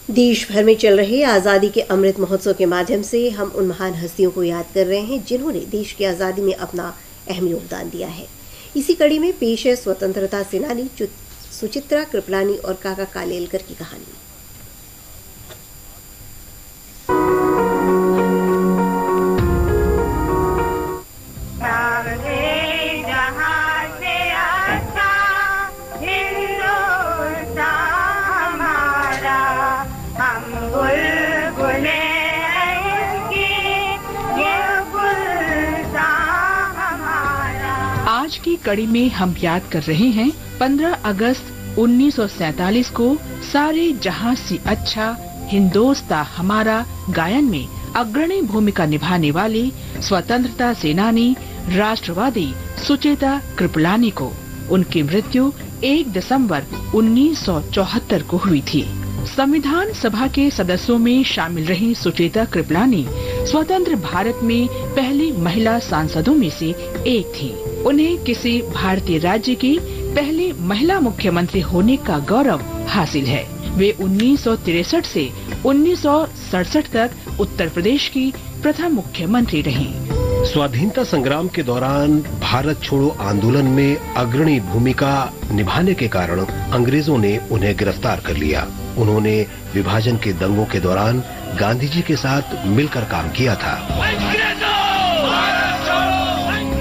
देश भर में चल रहे आज़ादी के अमृत महोत्सव के माध्यम से हम उन महान हस्तियों को याद कर रहे हैं जिन्होंने देश की आज़ादी में अपना अहम योगदान दिया है। इसी कड़ी में पेश है स्वतंत्रता सेनानी सुचित्रा कृपलानी और काका कालेलकर की कहानी। आज की कड़ी में हम याद कर रहे हैं 15 अगस्त 1947 को सारे जहां से अच्छा हिंदोस्तां हमारा गायन में अग्रणी भूमिका निभाने वाले स्वतंत्रता सेनानी राष्ट्रवादी सुचेता कृपलानी को। उनकी मृत्यु 1 दिसंबर 1974 को हुई थी। संविधान सभा के सदस्यों में शामिल रही सुचेता कृपलानी स्वतंत्र भारत में पहली महिला सांसदों में से एक थी। उन्हें किसी भारतीय राज्य की पहली महिला मुख्यमंत्री होने का गौरव हासिल है। वे 1963 से 1967 तक उत्तर प्रदेश की प्रथम मुख्यमंत्री रहीं। स्वाधीनता संग्राम के दौरान भारत छोड़ो आंदोलन में अग्रणी भूमिका निभाने के कारण अंग्रेजों ने उन्हें गिरफ्तार कर लिया। उन्होंने विभाजन के दंगों के दौरान गांधी जी के साथ मिलकर काम किया था।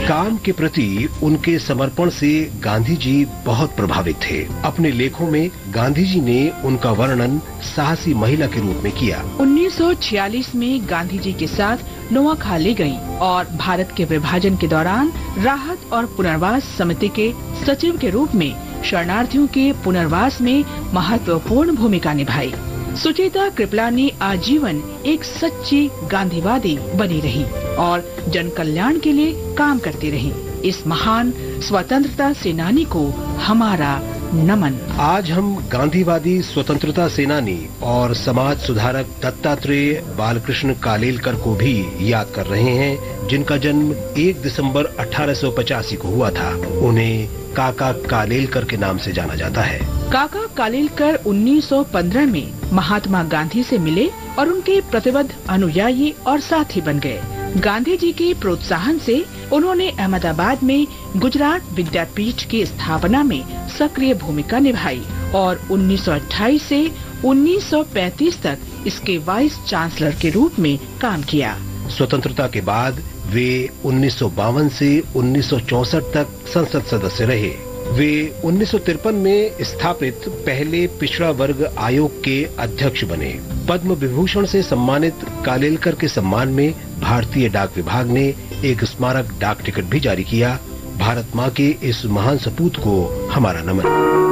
काम के प्रति उनके समर्पण से गांधी जी बहुत प्रभावित थे। अपने लेखों में गांधी जी ने उनका वर्णन साहसी महिला के रूप में किया। 1946 में गांधी जी के साथ नोआखा ले गईं और भारत के विभाजन के दौरान राहत और पुनर्वास समिति के सचिव के रूप में शरणार्थियों के पुनर्वास में महत्वपूर्ण भूमिका निभाई। सुचेता कृपलानी आजीवन एक सच्ची गांधीवादी बनी रही और जन कल्याण के लिए काम करती रही। इस महान स्वतंत्रता सेनानी को हमारा नमन। आज हम गांधीवादी स्वतंत्रता सेनानी और समाज सुधारक दत्तात्रेय बालकृष्ण कालेलकर को भी याद कर रहे हैं, जिनका जन्म 1 दिसंबर 1885 को हुआ था। उन्हें काका कालेलकर के नाम से जाना जाता है। काका कालेलकर 1915 में महात्मा गांधी से मिले और उनके प्रतिबद्ध अनुयायी और साथी बन गए। गांधी जी के प्रोत्साहन से उन्होंने अहमदाबाद में गुजरात विद्यापीठ की स्थापना में सक्रिय भूमिका निभाई और 1928 से 1935 तक इसके वाइस चांसलर के रूप में काम किया। स्वतंत्रता के बाद वे 1952 से 1964 तक संसद सदस्य रहे। वे 1953 में स्थापित पहले पिछड़ा वर्ग आयोग के अध्यक्ष बने। पद्म विभूषण से सम्मानित कालेलकर के सम्मान में भारतीय डाक विभाग ने एक स्मारक डाक टिकट भी जारी किया। भारत माँ के इस महान सपूत को हमारा नमन।